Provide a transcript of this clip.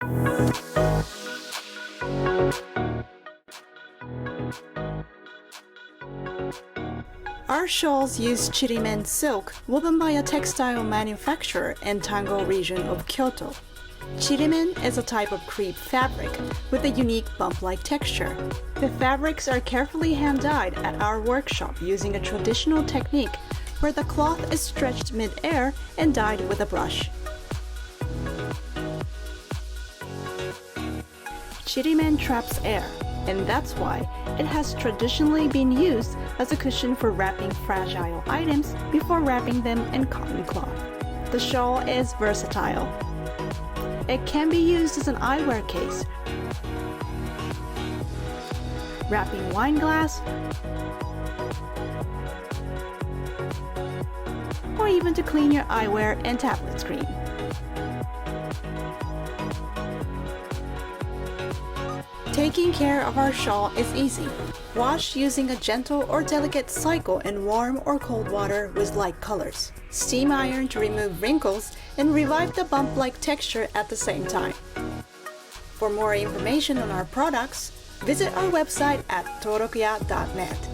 Our shawls use Chirimen silk woven by a textile manufacturer in Tango region of Kyoto. Chirimen is a type of crepe fabric with a unique bump-like texture. The fabrics are carefully hand-dyed at our workshop using a traditional technique where the cloth is stretched mid-air and dyed with a brush. Chirimen traps air, and that's why it has traditionally been used as a cushion for wrapping fragile items before wrapping them in cotton cloth. The shawl is versatile. It can be used as an eyewear case, wrapping wine glass, or even to clean your eyewear and tablet screen. Taking care of our shawl is easy. Wash using a gentle or delicate cycle in warm or cold water with light colors. Steam iron to remove wrinkles and revive the bump-like texture at the same time. For more information on our products, visit our website at torokuya.net.